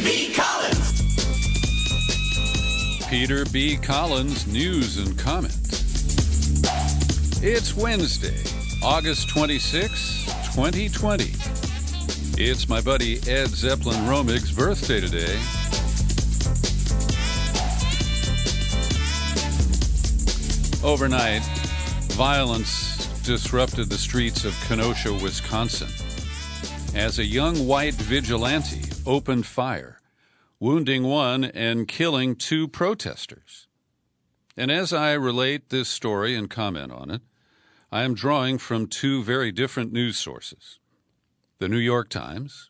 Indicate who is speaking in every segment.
Speaker 1: B. Collins.
Speaker 2: Peter B. Collins, news and comment. It's Wednesday, August 26, 2020. It's my buddy Ed Zeppelin-Romig's birthday today. Overnight, violence disrupted the streets of Kenosha, Wisconsin, as a young white vigilante opened fire, wounding one and killing two protesters. And as I relate this story and comment on it, I am drawing from two very different news sources. The New York Times,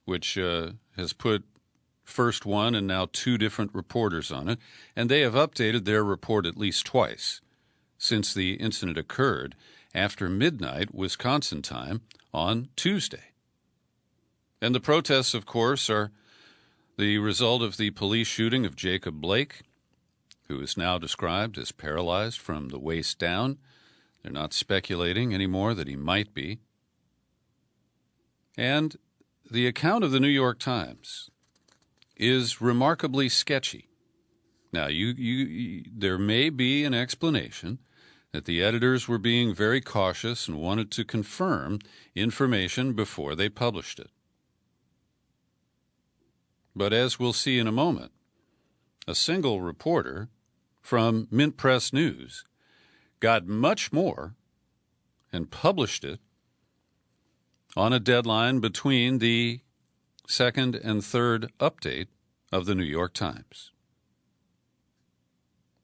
Speaker 2: which has put first one and now two different reporters on it, and they have updated their report at least twice since the incident occurred after midnight Wisconsin time on Tuesday. And the protests, of course, are the result of the police shooting of Jacob Blake, who is now described as paralyzed from the waist down. They're not speculating anymore that he might be. And the account of the New York Times is remarkably sketchy. Now, there may be an explanation that the editors were being very cautious and wanted to confirm information before they published it. But as we'll see in a moment, a single reporter from Mint Press News got much more and published it on a deadline between the second and third update of the New York Times.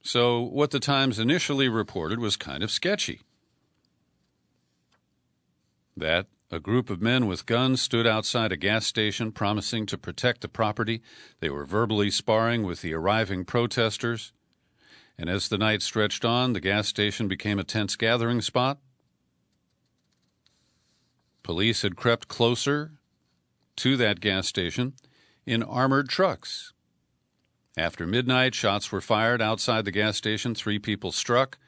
Speaker 2: So what the Times initially reported was kind of sketchy. That a group of men with guns stood outside a gas station promising to protect the property. They were verbally sparring with the arriving protesters. And as the night stretched on, the gas station became a tense gathering spot. Police had crept closer to that gas station in armored trucks. After midnight, shots were fired outside the gas station. 3 people struck.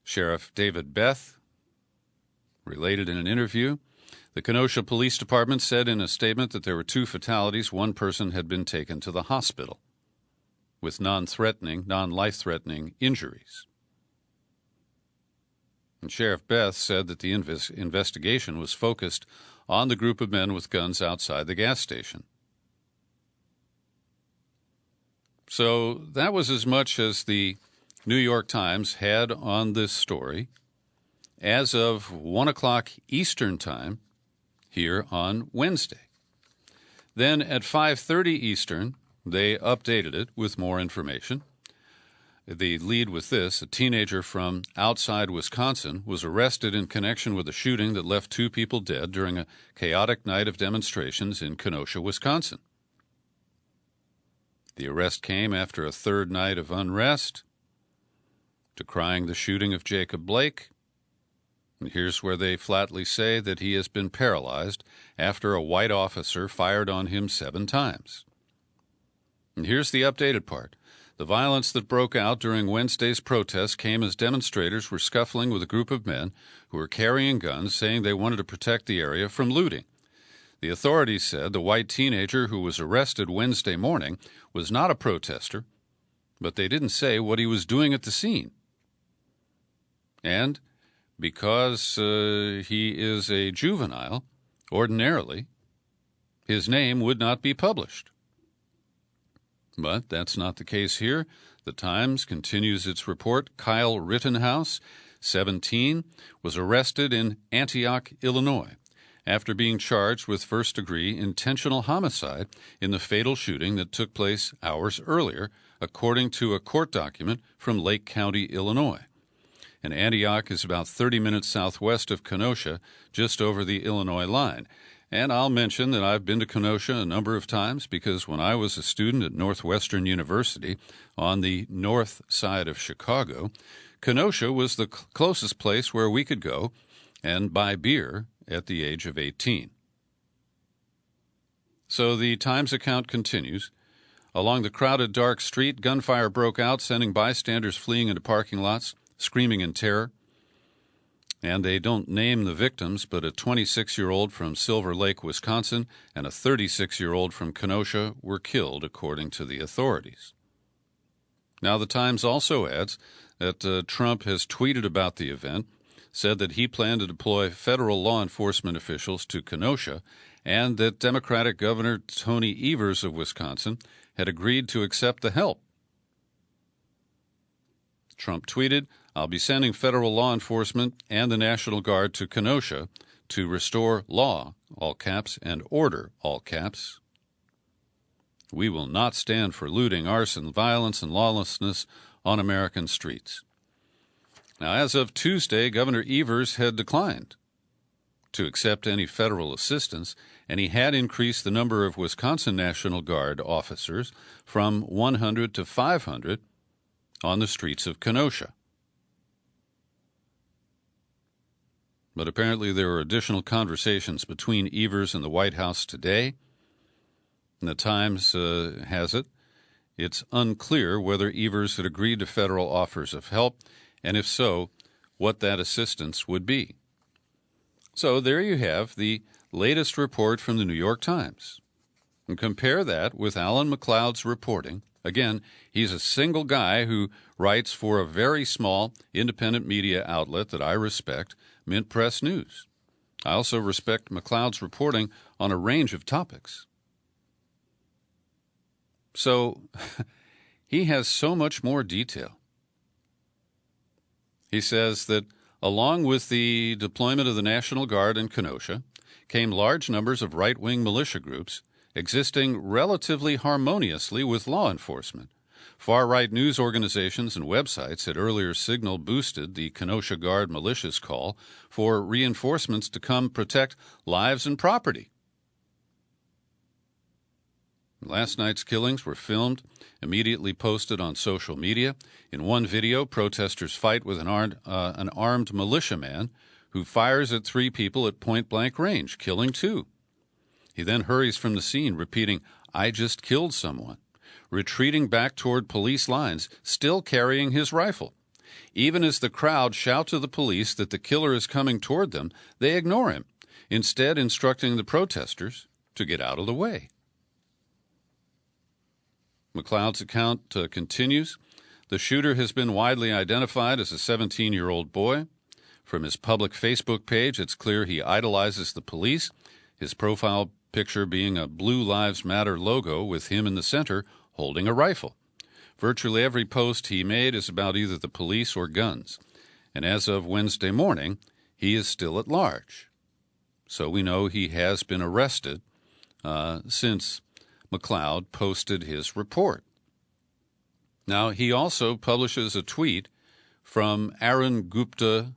Speaker 2: Sheriff David Beth related in an interview. The Kenosha Police Department said in a statement that there were 2 fatalities. 1 person had been taken to the hospital with non-life-threatening injuries. And Sheriff Beth said that the investigation was focused on the group of men with guns outside the gas station. So that was as much as the New York Times had on this story as of 1 o'clock Eastern Time here on Wednesday. Then at 5:30 Eastern, they updated it with more information. The lead with this: a teenager from outside Wisconsin was arrested in connection with a shooting that left 2 people dead during a chaotic night of demonstrations in Kenosha, Wisconsin. The arrest came after a 3rd night of unrest, decrying the shooting of Jacob Blake. And here's where they flatly say that he has been paralyzed after a white officer fired on him 7 times. And here's the updated part. The violence that broke out during Wednesday's protest came as demonstrators were scuffling with a group of men who were carrying guns, saying they wanted to protect the area from looting. The authorities said the white teenager who was arrested Wednesday morning was not a protester, but they didn't say what he was doing at the scene. And because he is a juvenile, ordinarily, his name would not be published. But that's not the case here. The Times continues its report. Kyle Rittenhouse, 17, was arrested in Antioch, Illinois, after being charged with first-degree intentional homicide in the fatal shooting that took place hours earlier, according to a court document from Lake County, Illinois. And Antioch is about 30 minutes southwest of Kenosha, just over the Illinois line. And I'll mention that I've been to Kenosha a number of times because when I was a student at Northwestern University on the north side of Chicago, Kenosha was the closest place where we could go and buy beer at the age of 18. So the Times account continues. Along the crowded dark street, gunfire broke out, sending bystanders fleeing into parking lots, screaming in terror. And they don't name the victims, but a 26-year-old from Silver Lake, Wisconsin, and a 36-year-old from Kenosha were killed, according to the authorities. Now, the Times also adds that Trump has tweeted about the event, said that he planned to deploy federal law enforcement officials to Kenosha, and that Democratic Governor Tony Evers of Wisconsin had agreed to accept the help. Trump tweeted, "I'll be sending federal law enforcement and the National Guard to Kenosha to restore law," all caps, and order, all caps. "We will not stand for looting, arson, violence, and lawlessness on American streets." Now, as of Tuesday, Governor Evers had declined to accept any federal assistance, and he had increased the number of Wisconsin National Guard officers from 100 to 500 on the streets of Kenosha. But apparently there were additional conversations between Evers and the White House today. And the Times has it. It's unclear whether Evers had agreed to federal offers of help, and if so, what that assistance would be. So there you have the latest report from the New York Times. And compare that with Alan McLeod's reporting. Again, he's a single guy who writes for a very small independent media outlet that I respect, Mint Press News. I also respect McLeod's reporting on a range of topics. So he has so much more detail. He says that along with the deployment of the National Guard in Kenosha came large numbers of right-wing militia groups existing relatively harmoniously with law enforcement. Far-right news organizations and websites had earlier boosted the Kenosha Guard militia's call for reinforcements to come protect lives and property. Last night's killings were filmed, immediately posted on social media. In one video, protesters fight with an armed militiaman who fires at 3 people at point-blank range, killing 2. He then hurries from the scene, repeating, "I just killed someone," retreating back toward police lines, still carrying his rifle. Even as the crowd shout to the police that the killer is coming toward them, they ignore him, instead instructing the protesters to get out of the way. McLeod's account continues. The shooter has been widely identified as a 17-year-old boy. From his public Facebook page, it's clear he idolizes the police, his profile picture being a Blue Lives Matter logo with him in the center holding a rifle. Virtually every post he made is about either the police or guns. And as of Wednesday morning, he is still at large. So we know he has been arrested since McLeod posted his report. Now, he also publishes a tweet from Aaron Gupta.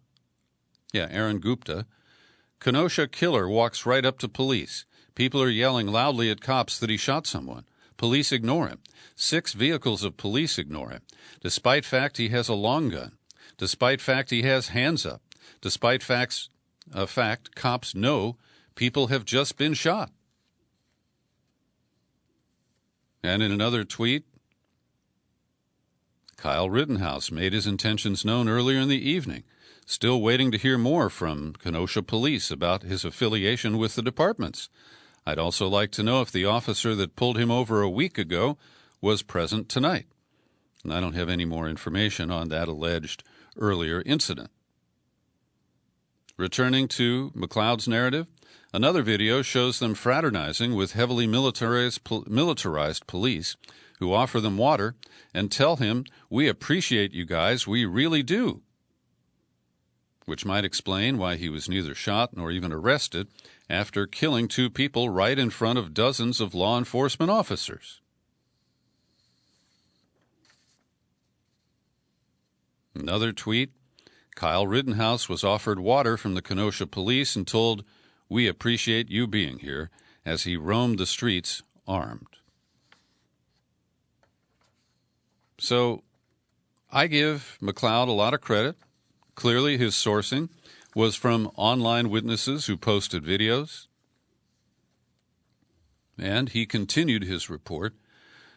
Speaker 2: Kenosha killer walks right up to police. People are yelling loudly at cops that he shot someone. Police ignore him. 6 vehicles of police ignore him. Despite fact he has a long gun. Despite fact he has hands up. Despite fact, cops know people have just been shot. And in another tweet, Kyle Rittenhouse made his intentions known earlier in the evening, still waiting to hear more from Kenosha police about his affiliation with the departments. I'd also like to know if the officer that pulled him over a week ago was present tonight. And I don't have any more information on that alleged earlier incident. Returning to McLeod's narrative, another video shows them fraternizing with heavily militarized police who offer them water and tell him, "We appreciate you guys, we really do," which might explain why he was neither shot nor even arrested after killing 2 people right in front of dozens of law enforcement officers. Another tweet, Kyle Rittenhouse was offered water from the Kenosha police and told, "We appreciate you being here," as he roamed the streets armed. So I give McLeod a lot of credit. Clearly his sourcing was from online witnesses who posted videos. And he continued his report.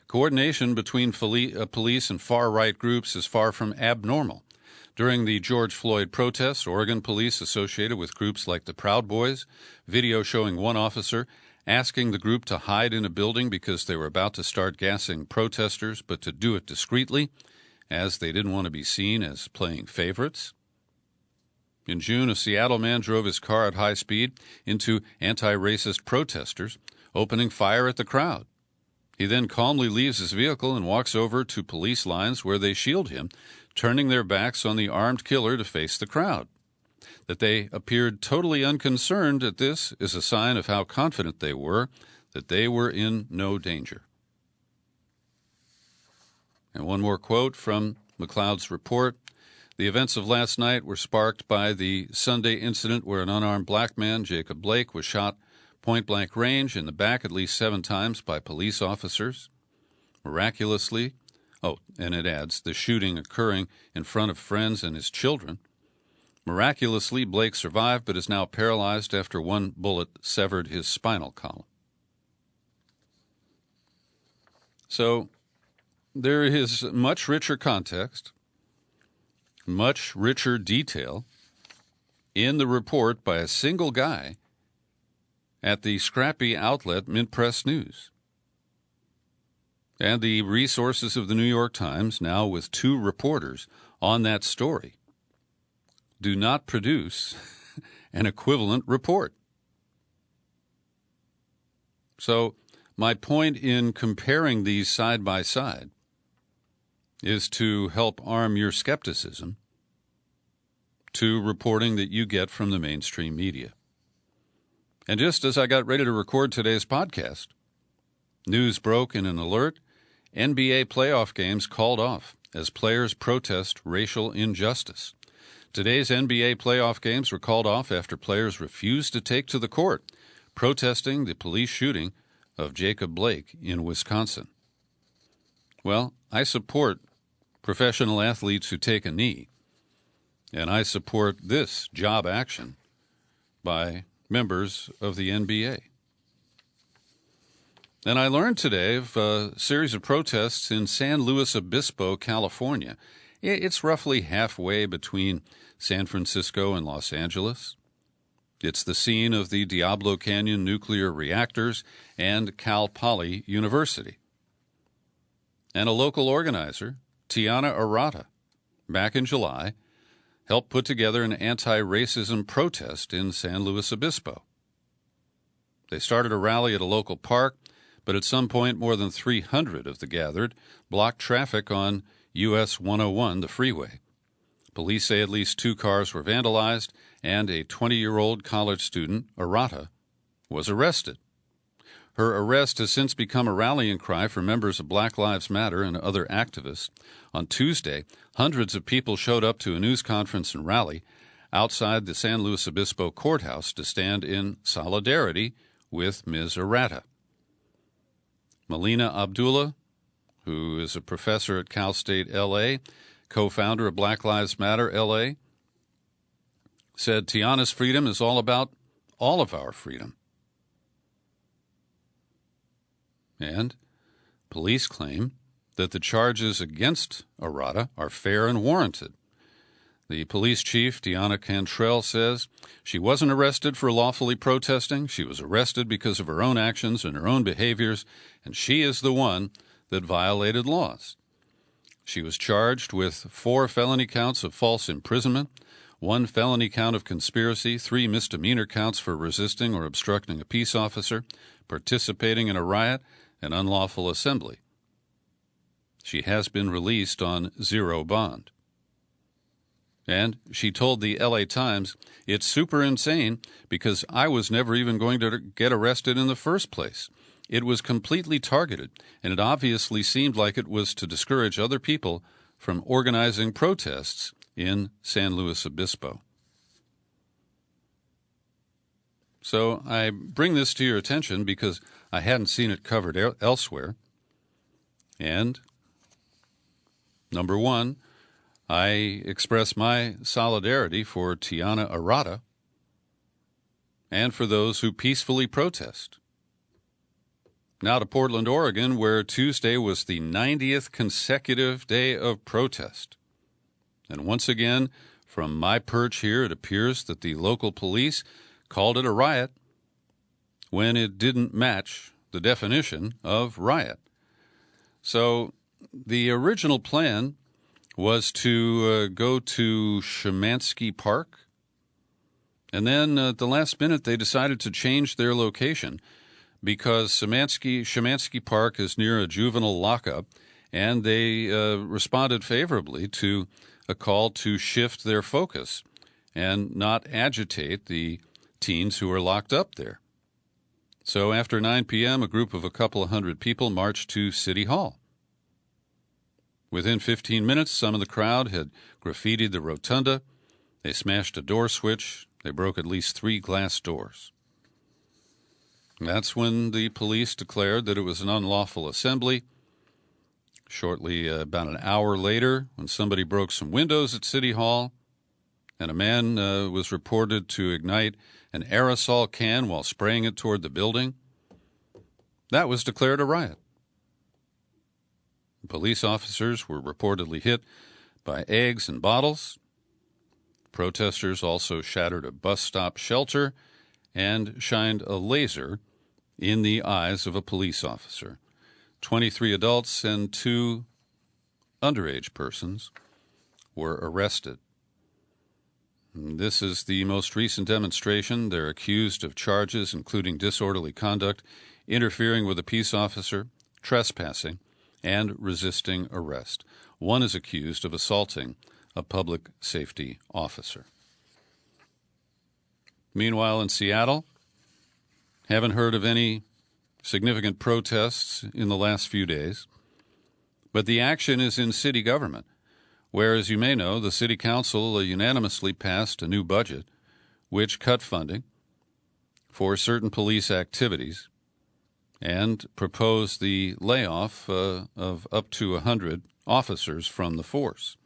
Speaker 2: Coordination between police and far-right groups is far from abnormal. During the George Floyd protests, Oregon police associated with groups like the Proud Boys, video showing one officer asking the group to hide in a building because they were about to start gassing protesters, but to do it discreetly, as they didn't want to be seen as playing favorites. In June, a Seattle man drove his car at high speed into anti-racist protesters, opening fire at the crowd. He then calmly leaves his vehicle and walks over to police lines where they shield him, turning their backs on the armed killer to face the crowd. That they appeared totally unconcerned at this is a sign of how confident they were that they were in no danger. And one more quote from McLeod's report. The events of last night were sparked by the Sunday incident where an unarmed black man, Jacob Blake, was shot point-blank range in the back at least 7 times by police officers. Miraculously, and it adds, the shooting occurring in front of friends and his children. Miraculously, Blake survived but is now paralyzed after one bullet severed his spinal column. So there is much richer context, much richer detail in the report by a single guy at the scrappy outlet Mint Press News. And the resources of the New York Times, now with 2 reporters on that story, do not produce an equivalent report. So my point in comparing these side by side is to help arm your skepticism to reporting that you get from the mainstream media. And just as I got ready to record today's podcast, news broke in an alert: NBA playoff games called off as players protest racial injustice. Today's NBA playoff games were called off after players refused to take to the court, protesting the police shooting of Jacob Blake in Wisconsin. Well, I support professional athletes who take a knee, and I support this job action by members of the NBA. And I learned today of a series of protests in San Luis Obispo, California. It's roughly halfway between San Francisco and Los Angeles. It's the scene of the Diablo Canyon nuclear reactors and Cal Poly University. And a local organizer, Tiana Arata, back in July, helped put together an anti-racism protest in San Luis Obispo. They started a rally at a local park, but at some point more than 300 of the gathered blocked traffic on US 101, the freeway. Police say at least 2 cars were vandalized, and a 20-year-old college student, Arata, was arrested. Her arrest has since become a rallying cry for members of Black Lives Matter and other activists. On Tuesday, hundreds of people showed up to a news conference and rally outside the San Luis Obispo courthouse to stand in solidarity with Ms. Arata. Melina Abdullah, who is a professor at Cal State L.A., co-founder of Black Lives Matter L.A., said Tiana's freedom is all about all of our freedom. And police claim that the charges against Arata are fair and warranted. The police chief, Deanna Cantrell, says she wasn't arrested for lawfully protesting. She was arrested because of her own actions and her own behaviors, and she is the one that violated laws. She was charged with 4 felony counts of false imprisonment, 1 felony count of conspiracy, 3 misdemeanor counts for resisting or obstructing a peace officer, participating in a riot, and unlawful assembly. She has been released on 0 bond. And she told the LA Times, "It's super insane because I was never even going to get arrested in the first place. It was completely targeted, and it obviously seemed like it was to discourage other people from organizing protests in San Luis Obispo." So I bring this to your attention because I hadn't seen it covered elsewhere. And number one, I express my solidarity for Tiana Arata and for those who peacefully protest. Now to Portland, Oregon, where Tuesday was the 90th consecutive day of protest. And once again, from my perch here, it appears that the local police called it a riot when it didn't match the definition of riot. So the original plan was to go to Shemansky Park, and then at the last minute they decided to change their location because Shemansky Park is near a juvenile lockup, and they responded favorably to a call to shift their focus and not agitate the teens who are locked up there. So after 9 p.m., a group of a couple of hundred people marched to City Hall. Within 15 minutes, some of the crowd had graffitied the rotunda. They smashed a door switch. They broke at least 3 glass doors. That's when the police declared that it was an unlawful assembly. Shortly, about an hour later, when somebody broke some windows at City Hall, and a man was reported to ignite an aerosol can while spraying it toward the building, that was declared a riot. Police officers were reportedly hit by eggs and bottles. Protesters also shattered a bus stop shelter and shined a laser in the eyes of a police officer. 23 adults and 2 underage persons were arrested. This is the most recent demonstration. They're accused of charges including disorderly conduct, interfering with a peace officer, trespassing, and resisting arrest. One is accused of assaulting a public safety officer. Meanwhile, in Seattle, haven't heard of any significant protests in the last few days, but the action is in city government, where, as you may know, the city council unanimously passed a new budget which cut funding for certain police activities and proposed the layoff of up to 100 officers from the force.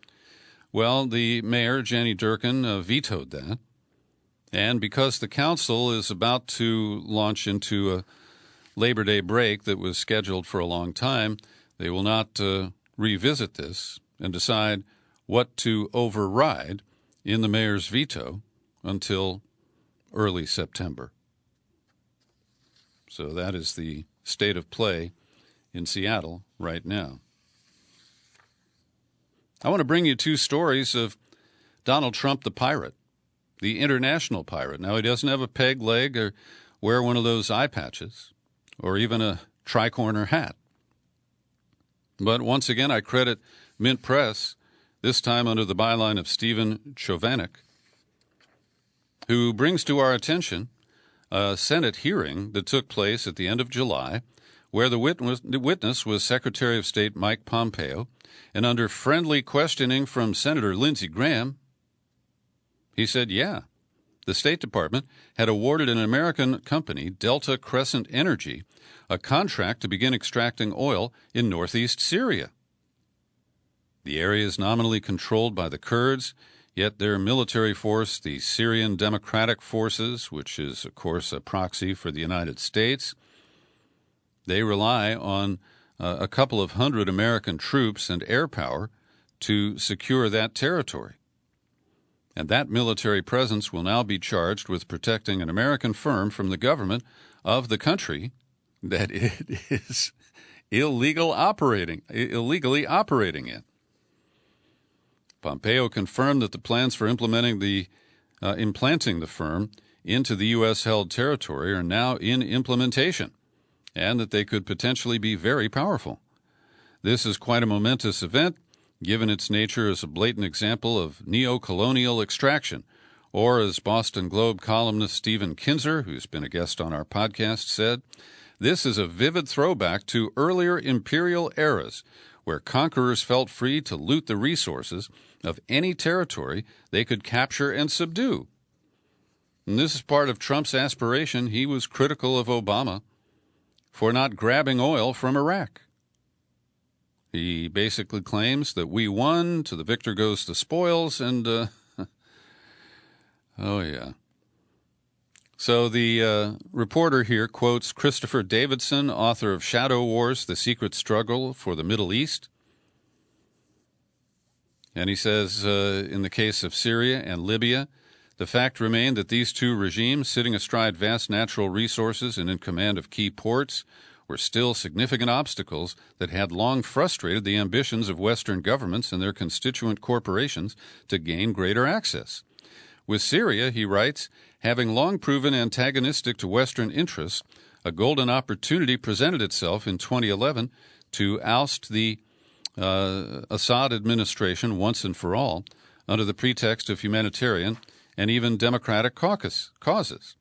Speaker 2: Well, the mayor, Jenny Durkin, vetoed that, and because the council is about to launch into a Labor Day break that was scheduled for a long time, they will not revisit this and decide what to override in the mayor's veto until early September. So that is the state of play in Seattle right now. I want to bring you 2 stories of Donald Trump the pirate, the international pirate. Now, he doesn't have a peg leg or wear one of those eye patches or even a tricorner hat. But once again, I credit Mint Press, this time under the byline of Stephen Chovanec, who brings to our attention a Senate hearing that took place at the end of July, where the witness was Secretary of State Mike Pompeo, and under friendly questioning from Senator Lindsey Graham, he said, yeah, the State Department had awarded an American company, Delta Crescent Energy, a contract to begin extracting oil in northeast Syria. The area is nominally controlled by the Kurds, yet their military force, the Syrian Democratic Forces, which is, of course, a proxy for the United States, they rely on a couple of hundred American troops and air power to secure that territory. And that military presence will now be charged with protecting an American firm from the government of the country that it is illegally operating in. Pompeo confirmed that the plans for implanting the firm into the U.S.-held territory are now in implementation, and that they could potentially be very powerful. This is quite a momentous event, given its nature as a blatant example of neo-colonial extraction, or as Boston Globe columnist Stephen Kinzer, who's been a guest on our podcast, said, this is a vivid throwback to earlier imperial eras, where conquerors felt free to loot the resources of any territory they could capture and subdue. And this is part of Trump's aspiration. He was critical of Obama for not grabbing oil from Iraq. He basically claims that we won, to the victor goes the spoils, and, oh yeah. So the reporter here quotes Christopher Davidson, author of Shadow Wars, The Secret Struggle for the Middle East. And he says, in the case of Syria and Libya, the fact remained that these two regimes, sitting astride vast natural resources and in command of key ports, were still significant obstacles that had long frustrated the ambitions of Western governments and their constituent corporations to gain greater access. With Syria, he writes, having long proven antagonistic to Western interests, a golden opportunity presented itself in 2011 to oust the Assad administration once and for all under the pretext of humanitarian and even democratic causes.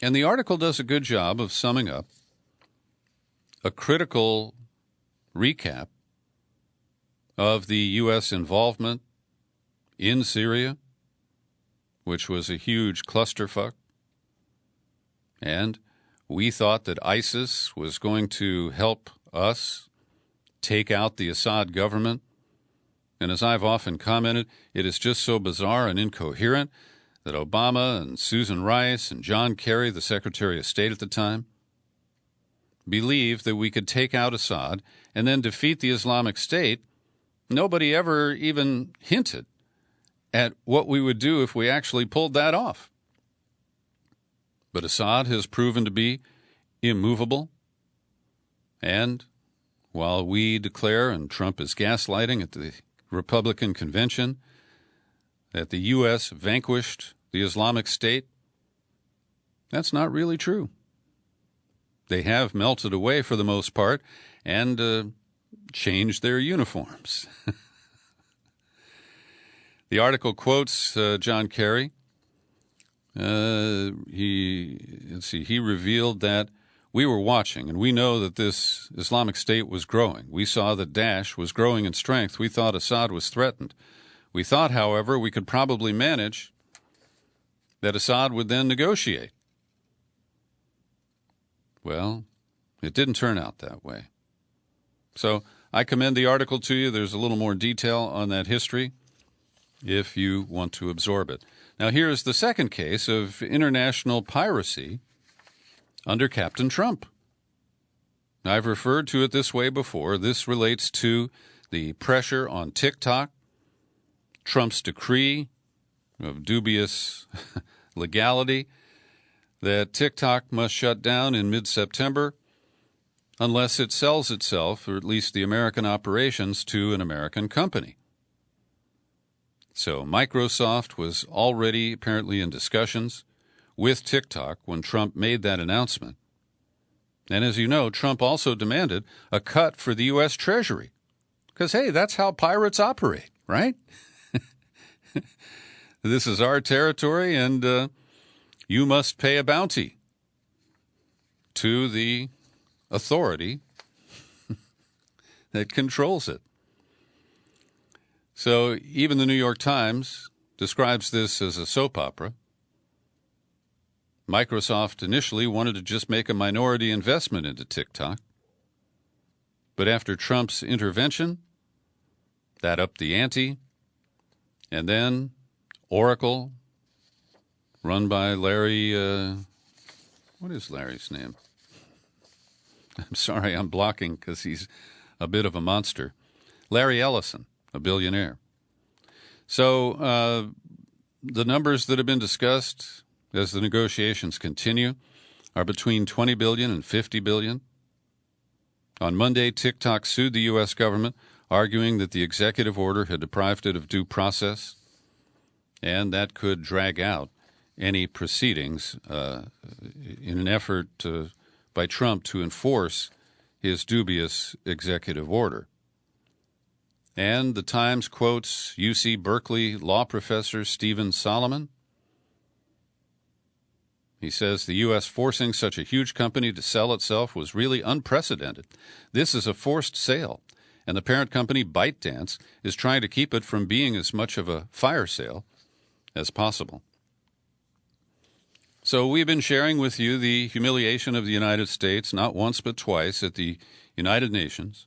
Speaker 2: And the article does a good job of summing up a critical recap of the U.S. involvement in Syria, which was a huge clusterfuck. And we thought that ISIS was going to help us take out the Assad government. And as I've often commented, it is just so bizarre and incoherent that Obama and Susan Rice and John Kerry, the Secretary of State at the time, believed that we could take out Assad and then defeat the Islamic State. Nobody ever even hinted at what we would do if we actually pulled that off. But Assad has proven to be immovable. And while we declare, and Trump is gaslighting at the Republican convention, that the U.S. vanquished the Islamic State, that's not really true. They have melted away for the most part and changed their uniforms. The article quotes John Kerry. He revealed that we were watching, and we know that this Islamic State was growing. We saw that Daesh was growing in strength. We thought Assad was threatened. We thought, however, we could probably manage that Assad would then negotiate. Well, it didn't turn out that way. So I commend the article to you. There's a little more detail on that history if you want to absorb it. Now, here is the second case of international piracy under Captain Trump. I've referred to it this way before. This relates to the pressure on TikTok, Trump's decree of dubious legality that TikTok must shut down in mid-September unless it sells itself, or at least the American operations, to an American company. So Microsoft was already apparently in discussions with TikTok when Trump made that announcement. And as you know, Trump also demanded a cut for the U.S. Treasury. Because, hey, that's how pirates operate, right? This is our territory, and you must pay a bounty to the authority that controls it. So even the New York Times describes this as a soap opera. Microsoft initially wanted to just make a minority investment into TikTok. But after Trump's intervention, that upped the ante. And then Oracle, run by Larry, what is Larry's name? I'm sorry, I'm blocking because he's a bit of a monster. Larry Ellison, a billionaire. So the numbers that have been discussed as the negotiations continue are between $20 billion and $50 billion. On Monday, TikTok sued the U.S. government, arguing that the executive order had deprived it of due process, and that could drag out any proceedings in an effort by Trump to enforce his dubious executive order. And the Times quotes UC Berkeley law professor Stephen Solomon. He says the U.S. forcing such a huge company to sell itself was really unprecedented. This is a forced sale, and the parent company ByteDance is trying to keep it from being as much of a fire sale as possible. So we've been sharing with you the humiliation of the United States, not once but twice, at the United Nations,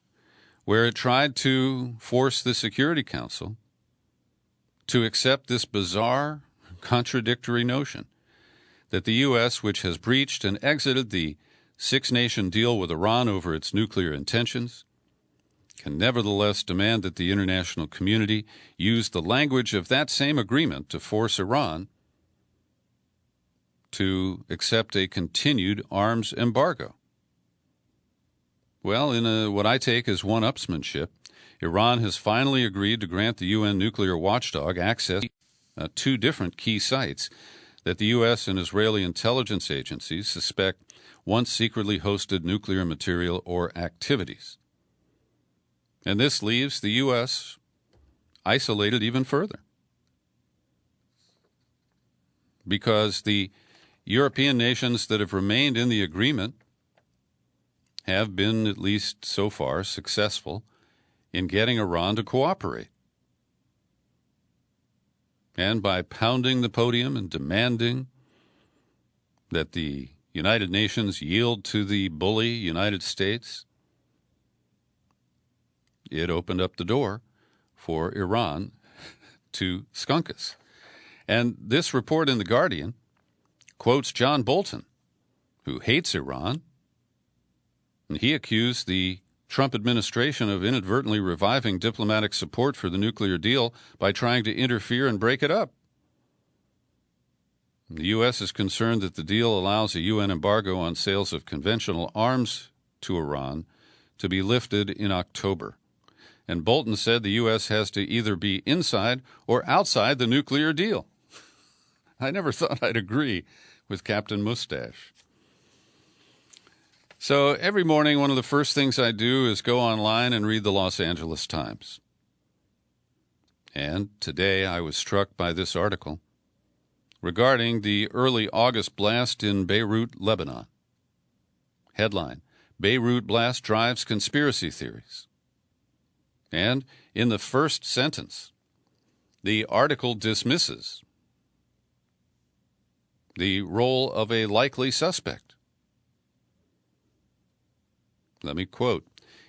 Speaker 2: where it tried to force the Security Council to accept this bizarre, contradictory notion that the U.S., which has breached and exited the six-nation deal with Iran over its nuclear intentions, can nevertheless demand that the international community use the language of that same agreement to force Iran to accept a continued arms embargo. Well, in what I take as one-upsmanship, Iran has finally agreed to grant the UN nuclear watchdog access to two different key sites that the U.S. and Israeli intelligence agencies suspect once secretly hosted nuclear material or activities. And this leaves the U.S. isolated even further, because the European nations that have remained in the agreement have been, at least so far, successful in getting Iran to cooperate. And by pounding the podium and demanding that the United Nations yield to the bully United States, it opened up the door for Iran to skunk us. And this report in The Guardian quotes John Bolton, who hates Iran, and he accused the Trump administration of inadvertently reviving diplomatic support for the nuclear deal by trying to interfere and break it up. The U.S. is concerned that the deal allows a UN embargo on sales of conventional arms to Iran to be lifted in October. And Bolton said the U.S. has to either be inside or outside the nuclear deal. I never thought I'd agree with Captain Mustache. So every morning, one of the first things I do is go online and read the Los Angeles Times. And today I was struck by this article regarding the early August blast in Beirut, Lebanon. Headline: Beirut blast drives conspiracy theories. And in the first sentence, the article dismisses the role of a likely suspect. Let me quote: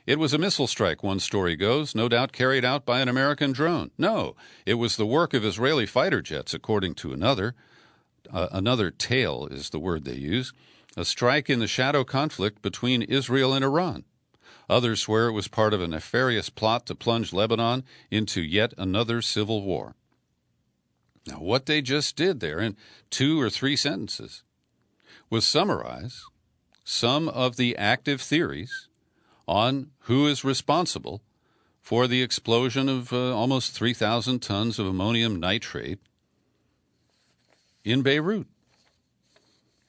Speaker 2: "It was a missile strike," one story goes, "no doubt carried out by an American drone. No, it was the work of Israeli fighter jets, according to another. Another tale is the word they use. A strike in the shadow conflict between Israel and Iran. Others swear it was part of a nefarious plot to plunge Lebanon into yet another civil war." Now, what they just did there in 2 or 3 sentences was summarize some of the active theories on who is responsible for the explosion of almost 3,000 tons of ammonium nitrate in Beirut.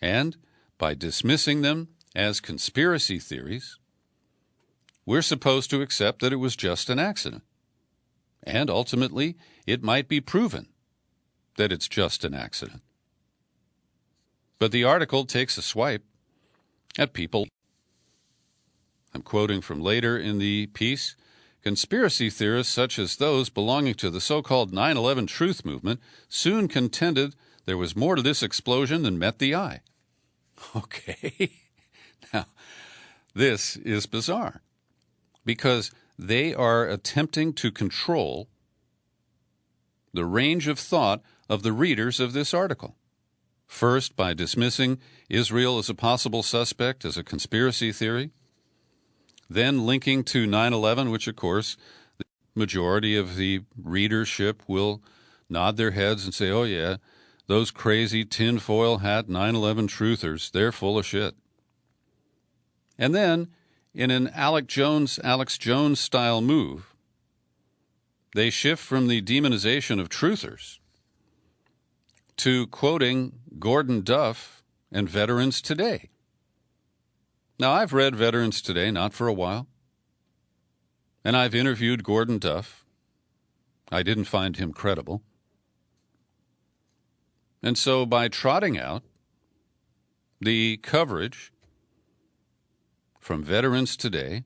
Speaker 2: And by dismissing them as conspiracy theories, we're supposed to accept that it was just an accident. And ultimately, it might be proven that it's just an accident. But the article takes a swipe at people. I'm quoting from later in the piece: "Conspiracy theorists such as those belonging to the so-called 9/11 truth movement soon contended there was more to this explosion than met the eye." Okay. Now, this is bizarre, because they are attempting to control the range of thought of the readers of this article. First, by dismissing Israel as a possible suspect, as a conspiracy theory, then linking to 9/11, which, of course, the majority of the readership will nod their heads and say, oh, yeah, those crazy tinfoil hat 9/11 truthers, they're full of shit. And then, in an Alex Jones-style move, they shift from the demonization of truthers to quoting Gordon Duff and Veterans Today. Now, I've read Veterans Today, not for a while, and I've interviewed Gordon Duff. I didn't find him credible. And so by trotting out the coverage from Veterans Today,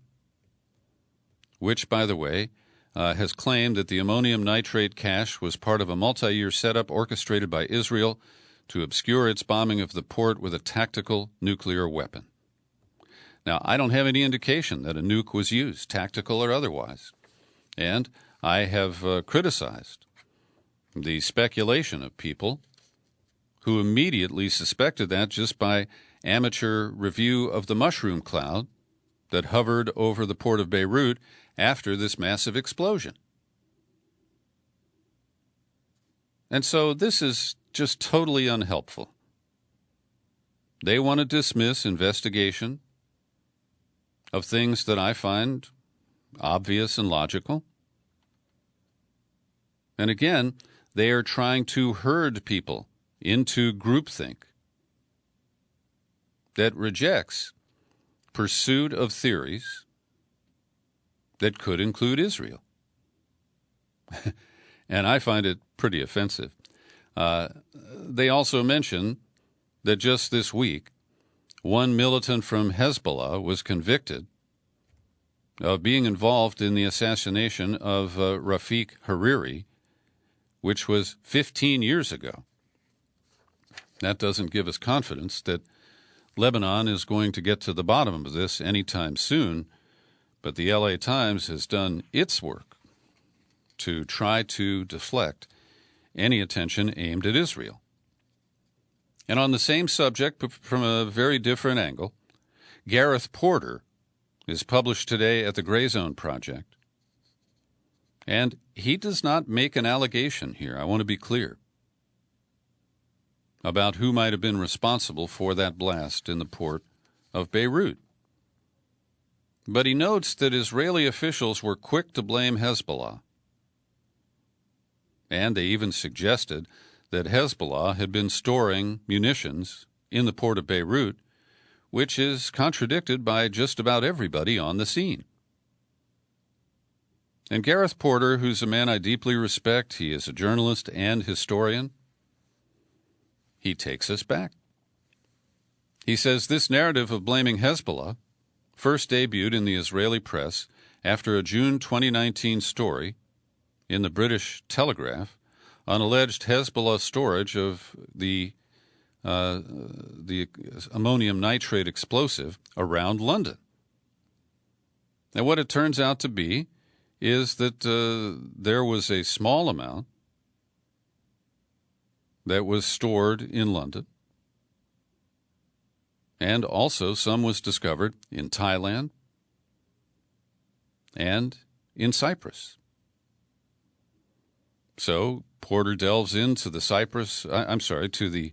Speaker 2: which, by the way, has claimed that the ammonium nitrate cache was part of a multi-year setup orchestrated by Israel to obscure its bombing of the port with a tactical nuclear weapon. Now, I don't have any indication that a nuke was used, tactical or otherwise, and I have criticized the speculation of people who immediately suspected that just by amateur review of the mushroom cloud that hovered over the port of Beirut after this massive explosion. And so this is just totally unhelpful. They want to dismiss investigation of things that I find obvious and logical. And again, they are trying to herd people into groupthink that rejects pursuit of theories that could include Israel. And I find it pretty offensive. They also mention that just this week, one militant from Hezbollah was convicted of being involved in the assassination of Rafik Hariri, which was 15 years ago. That doesn't give us confidence that Lebanon is going to get to the bottom of this anytime soon, but the LA Times has done its work to try to deflect any attention aimed at Israel. And on the same subject, but from a very different angle, Gareth Porter is published today at the Gray Zone Project. And he does not make an allegation here, I want to be clear, about who might have been responsible for that blast in the port of Beirut. But he notes that Israeli officials were quick to blame Hezbollah. And they even suggested that Hezbollah had been storing munitions in the port of Beirut, which is contradicted by just about everybody on the scene. And Gareth Porter, who's a man I deeply respect, he is a journalist and historian, he takes us back. He says this narrative of blaming Hezbollah first debuted in the Israeli press after a June 2019 story in the British Telegraph on alleged Hezbollah storage of the ammonium nitrate explosive around London. Now, what it turns out to be is that there was a small amount that was stored in London, and also some was discovered in Thailand and in Cyprus. So Porter delves into the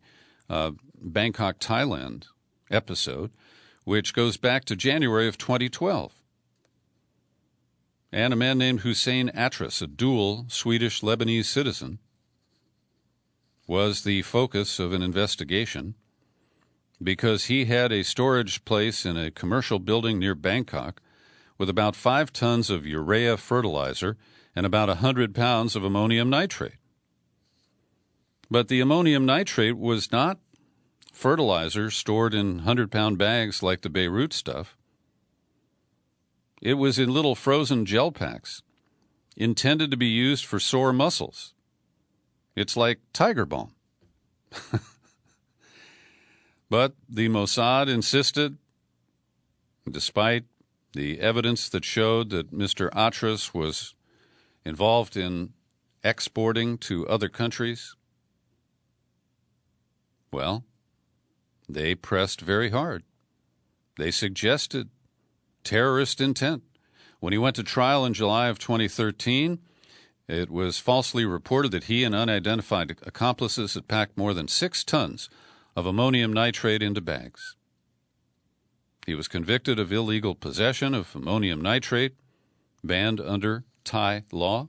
Speaker 2: Bangkok, Thailand episode, which goes back to January of 2012. And a man named Hussein Atras, a dual Swedish-Lebanese citizen, was the focus of an investigation because he had a storage place in a commercial building near Bangkok with about 5 tons of urea fertilizer and about 100 pounds of ammonium nitrate. But the ammonium nitrate was not fertilizer stored in 100-pound bags like the Beirut stuff. It was in little frozen gel packs intended to be used for sore muscles. It's like Tiger Balm. But the Mossad insisted, despite the evidence that showed that Mr. Atras was involved in exporting to other countries, well, they pressed very hard. They suggested terrorist intent. When he went to trial in July of 2013, it was falsely reported that he and unidentified accomplices had packed more than 6 tons of ammonium nitrate into bags. He was convicted of illegal possession of ammonium nitrate, banned under Thai law.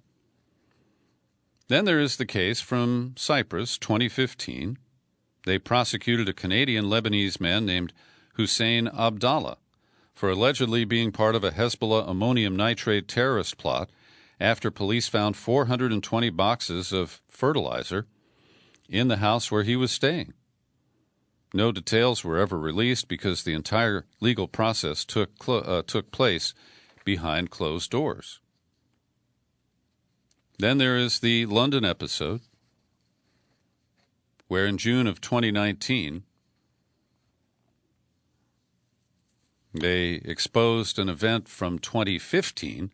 Speaker 2: Then there is the case from Cyprus, 2015. They prosecuted a Canadian-Lebanese man named Hussein Abdallah for allegedly being part of a Hezbollah ammonium nitrate terrorist plot after police found 420 boxes of fertilizer in the house where he was staying. No details were ever released because the entire legal process took place behind closed doors. Then there is the London episode, where in June of 2019, they exposed an event from 2015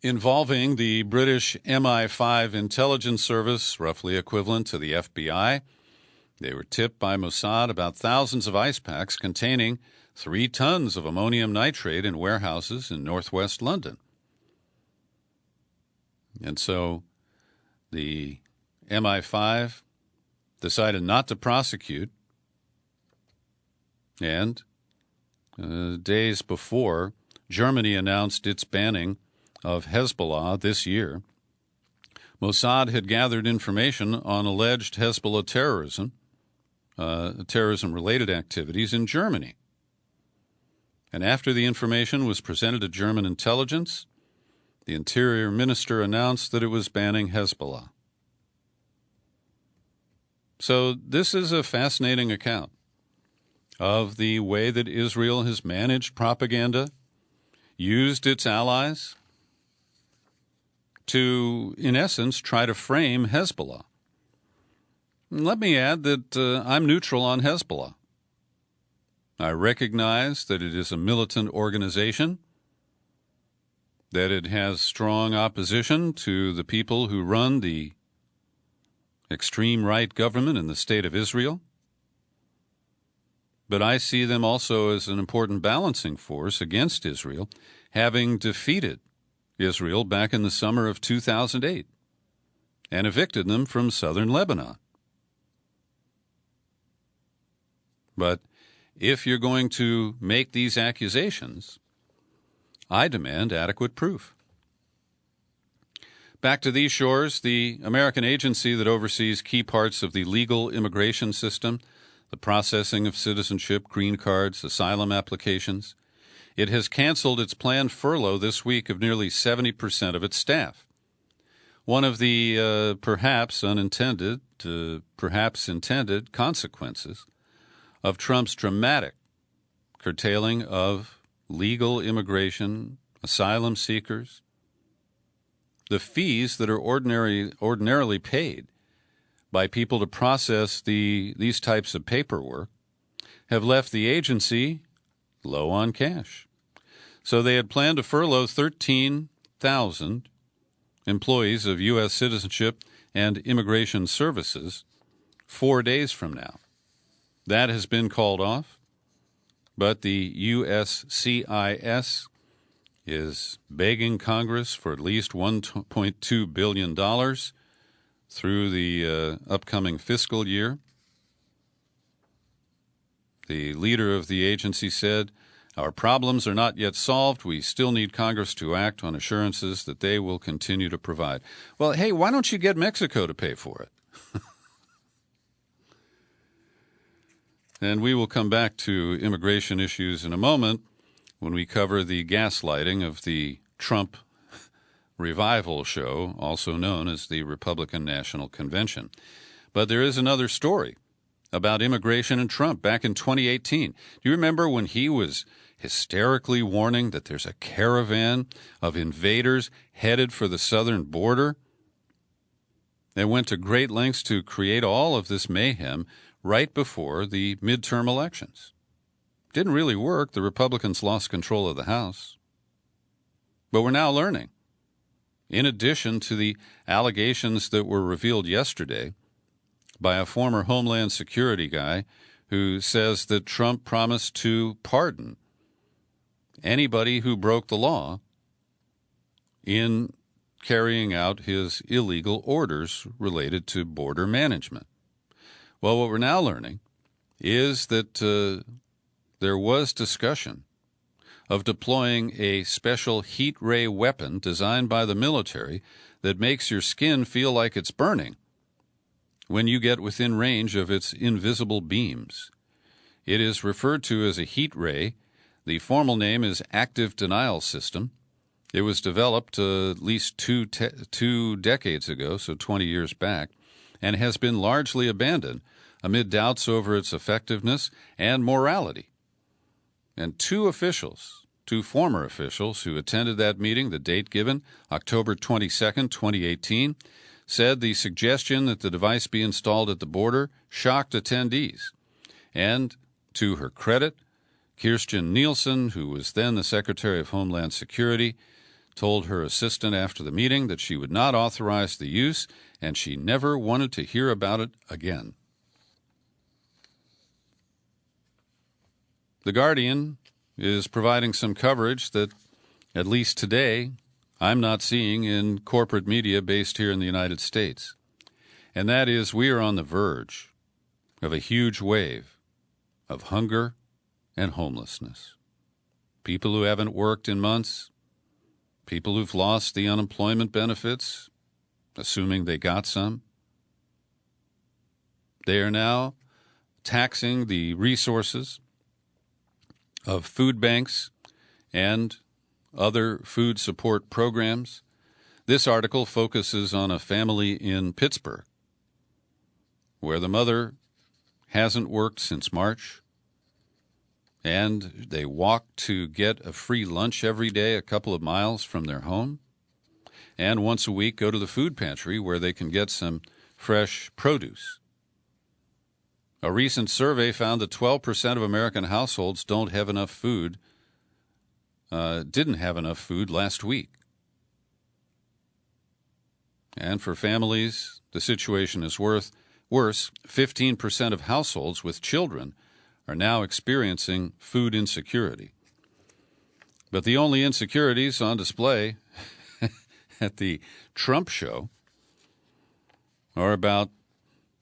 Speaker 2: involving the British MI5 intelligence service, roughly equivalent to the FBI. They were tipped by Mossad about thousands of ice packs containing 3 tons of ammonium nitrate in warehouses in northwest London. And so the MI5 decided not to prosecute, and days before, Germany announced its banning of Hezbollah this year. Mossad had gathered information on alleged Hezbollah terrorism-related activities in Germany. And after the information was presented to German intelligence, the Interior Minister announced that it was banning Hezbollah. So this is a fascinating account of the way that Israel has managed propaganda, used its allies to, in essence, try to frame Hezbollah. And let me add that I'm neutral on Hezbollah. I recognize that it is a militant organization, that it has strong opposition to the people who run the extreme right government in the State of Israel. But I see them also as an important balancing force against Israel, having defeated Israel back in the summer of 2008 and evicted them from southern Lebanon. But if you're going to make these accusations, I demand adequate proof. Back to these shores, the American agency that oversees key parts of the legal immigration system, the processing of citizenship, green cards, asylum applications, it has canceled its planned furlough this week of nearly 70% of its staff. One of the perhaps unintended, perhaps intended consequences of Trump's dramatic curtailing of legal immigration, asylum seekers, the fees that are ordinarily paid by people to process these types of paperwork have left the agency low on cash. So they had planned to furlough 13,000 employees of U.S. Citizenship and Immigration Services 4 days from now. That has been called off, but the USCIS is begging Congress for at least $1.2 billion through the upcoming fiscal year. The leader of the agency said, "Our problems are not yet solved. We still need Congress to act on assurances that they will continue to provide." Well, hey, why don't you get Mexico to pay for it? And we will come back to immigration issues in a moment when we cover the gaslighting of the Trump revival show, also known as the Republican National Convention. But there is another story about immigration and Trump back in 2018. Do you remember when he was hysterically warning that there's a caravan of invaders headed for the southern border? They went to great lengths to create all of this mayhem right before the midterm elections. Didn't really work. The Republicans lost control of the House. But we're now learning, in addition to the allegations that were revealed yesterday by a former Homeland Security guy who says that Trump promised to pardon anybody who broke the law in carrying out his illegal orders related to border management. Well, what we're now learning is that there was discussion of deploying a special heat ray weapon designed by the military that makes your skin feel like it's burning when you get within range of its invisible beams. It is referred to as a heat ray. The formal name is Active Denial System. It was developed at least two decades ago, so 20 years back, and has been largely abandoned amid doubts over its effectiveness and morality. And two former officials who attended that meeting, the date given, October 22nd, 2018, said the suggestion that the device be installed at the border shocked attendees. And to her credit, Kirstjen Nielsen, who was then the Secretary of Homeland Security, told her assistant after the meeting that she would not authorize the use and she never wanted to hear about it again. The Guardian is providing some coverage that, at least today, I'm not seeing in corporate media based here in the United States. And that is, we are on the verge of a huge wave of hunger and homelessness. People who haven't worked in months, people who've lost the unemployment benefits, assuming they got some. They are now taxing the resources of food banks and other food support programs. This article focuses on a family in Pittsburgh where the mother hasn't worked since March, and they walk to get a free lunch every day a couple of miles from their home, and once a week go to the food pantry where they can get some fresh produce. A recent survey found that 12% of American households didn't have enough food last week. And for families, the situation is worse. 15% of households with children are now experiencing food insecurity. But the only insecurities on display at the Trump show are about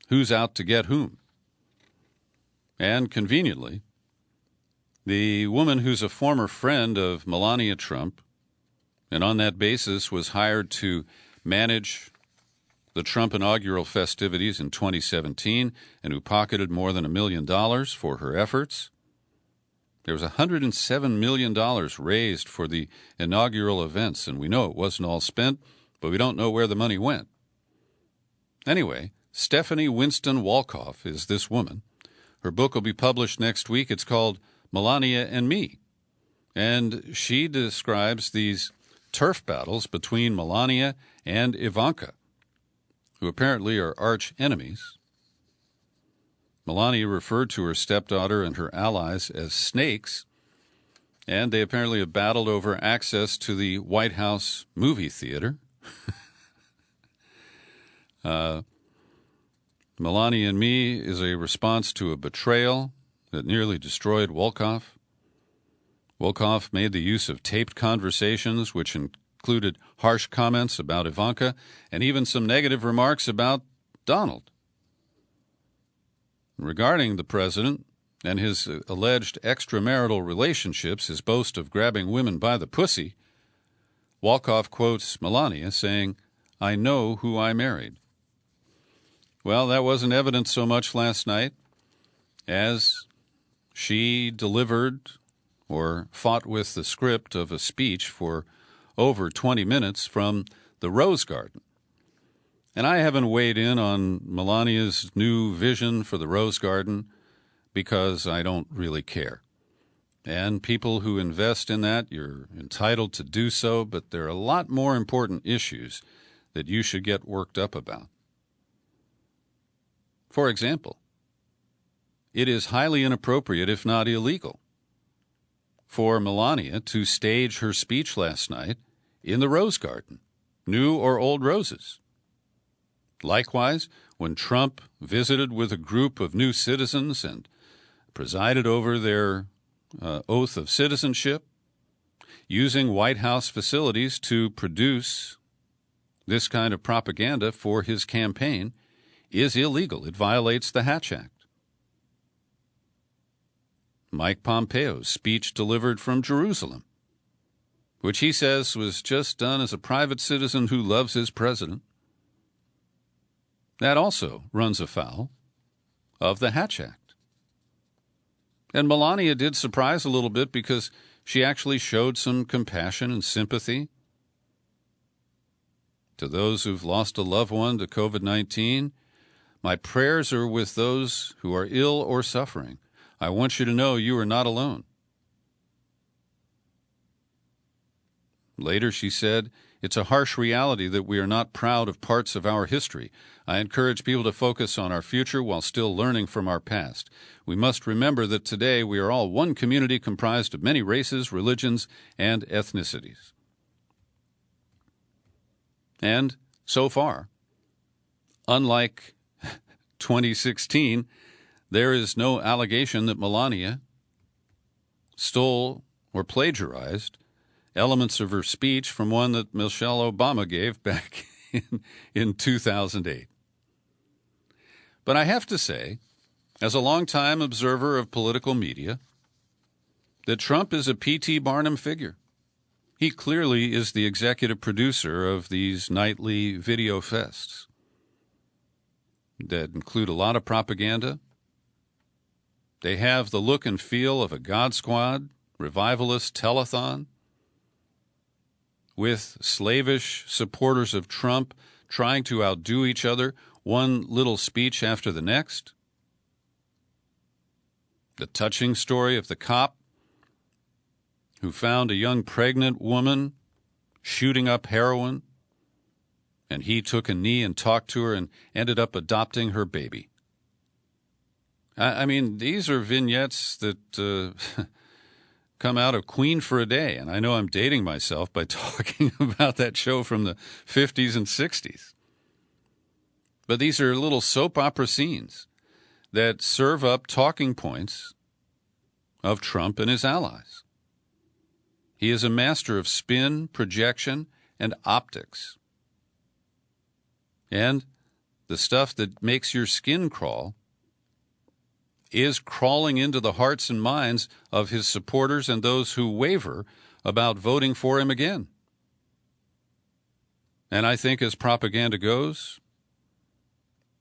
Speaker 2: who's out to get whom. And conveniently, the woman who's a former friend of Melania Trump, and on that basis was hired to manage the Trump inaugural festivities in 2017, and who pocketed more than $1 million for her efforts. There was $107 million raised for the inaugural events, and we know it wasn't all spent, but we don't know where the money went. Anyway, Stephanie Winston Wolkoff is this woman. Her book will be published next week. It's called Melania and Me, and she describes these turf battles between Melania and Ivanka, who apparently are arch enemies. Melania referred to her stepdaughter and her allies as snakes, and they apparently have battled over access to the White House movie theater. Melania and Me is a response to a betrayal that nearly destroyed Wolkoff. Wolkoff made the use of taped conversations, which included harsh comments about Ivanka and even some negative remarks about Donald. Regarding the president and his alleged extramarital relationships, his boast of grabbing women by the pussy, Wolkoff quotes Melania saying, "I know who I married." Well, that wasn't evident so much last night as she delivered or fought with the script of a speech for over 20 minutes from the Rose Garden. And I haven't weighed in on Melania's new vision for the Rose Garden because I don't really care. And people who invest in that, you're entitled to do so, but there are a lot more important issues that you should get worked up about. For example, it is highly inappropriate, if not illegal, for Melania to stage her speech last night in the Rose Garden, new or old roses. Likewise, when Trump visited with a group of new citizens and presided over their oath of citizenship, using White House facilities to produce this kind of propaganda for his campaign is illegal. It violates the Hatch Act. Mike Pompeo's speech delivered from Jerusalem, which he says was just done as a private citizen who loves his president, that also runs afoul of the Hatch Act. And Melania did surprise a little bit because she actually showed some compassion and sympathy to those who've lost a loved one to COVID-19. My prayers are with those who are ill or suffering. I want you to know you are not alone. Later she said, "It's a harsh reality that we are not proud of parts of our history. I encourage people to focus on our future while still learning from our past. We must remember that today we are all one community comprised of many races, religions, and ethnicities." And so far, unlike 2016, there is no allegation that Melania stole or plagiarized elements of her speech from one that Michelle Obama gave back in 2008. But I have to say, as a longtime observer of political media, that Trump is a P.T. Barnum figure. He clearly is the executive producer of these nightly video fests that include a lot of propaganda. They have the look and feel of a God Squad revivalist telethon with slavish supporters of Trump trying to outdo each other, one little speech after the next. The touching story of the cop who found a young pregnant woman shooting up heroin, and he took a knee and talked to her and ended up adopting her baby. I mean, these are vignettes that come out of Queen for a Day, and I know I'm dating myself by talking about that show from the 50s and 60s. But these are little soap opera scenes that serve up talking points of Trump and his allies. He is a master of spin, projection, and optics. And the stuff that makes your skin crawl is crawling into the hearts and minds of his supporters and those who waver about voting for him again. And I think as propaganda goes,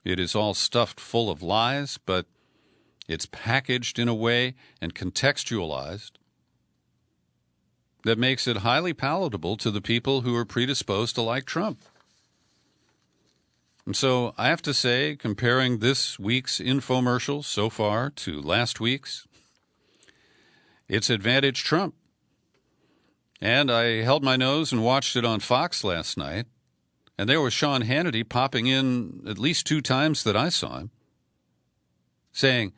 Speaker 2: it is all stuffed full of lies, but it's packaged in a way and contextualized that makes it highly palatable to the people who are predisposed to like Trump. And so I have to say, comparing this week's infomercial so far to last week's, it's advantage Trump. And I held my nose and watched it on Fox last night, and there was Sean Hannity popping in at least 2 times that I saw him, saying,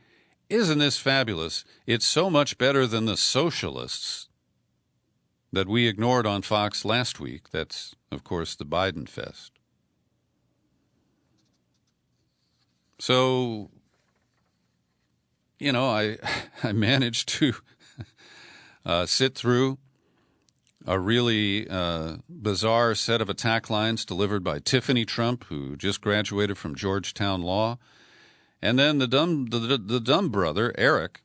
Speaker 2: "Isn't this fabulous? It's so much better than the socialists that we ignored on Fox last week." That's, of course, the Biden fest. So, I managed to sit through a really bizarre set of attack lines delivered by Tiffany Trump, who just graduated from Georgetown Law. And then the dumb brother, Eric,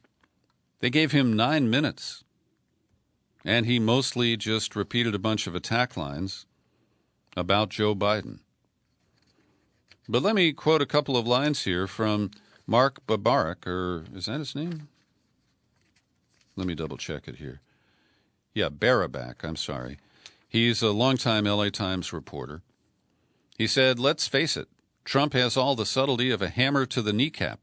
Speaker 2: they gave him 9 minutes. And he mostly just repeated a bunch of attack lines about Joe Biden. But let me quote a couple of lines here from Mark Babarak, or is that his name? Let me double check it here. Yeah, Baraback, I'm sorry. He's a longtime LA Times reporter. He said, "Let's face it, Trump has all the subtlety of a hammer to the kneecap.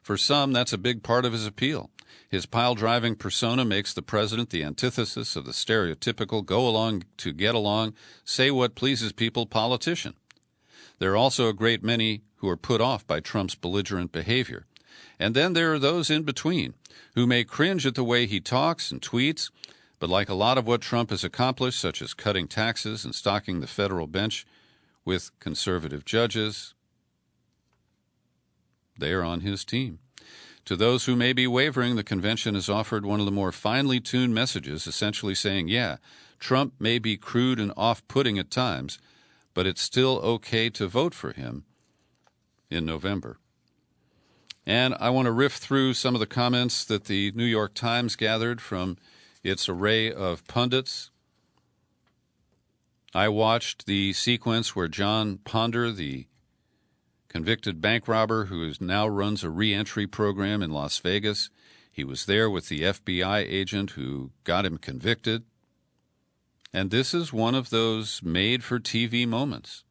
Speaker 2: For some, that's a big part of his appeal. His pile-driving persona makes the president the antithesis of the stereotypical go-along to get along, say what pleases people politician. There are also a great many who are put off by Trump's belligerent behavior. And then there are those in between who may cringe at the way he talks and tweets, but like a lot of what Trump has accomplished, such as cutting taxes and stocking the federal bench with conservative judges, they are on his team. To those who may be wavering, the convention has offered one of the more finely tuned messages, essentially saying, yeah, Trump may be crude and off-putting at times, but it's still okay to vote for him in November." And I want to riff through some of the comments that the New York Times gathered from its array of pundits. I watched the sequence where John Ponder, the convicted bank robber who now runs a re-entry program in Las Vegas, he was there with the FBI agent who got him convicted. And this is one of those made-for-TV moments.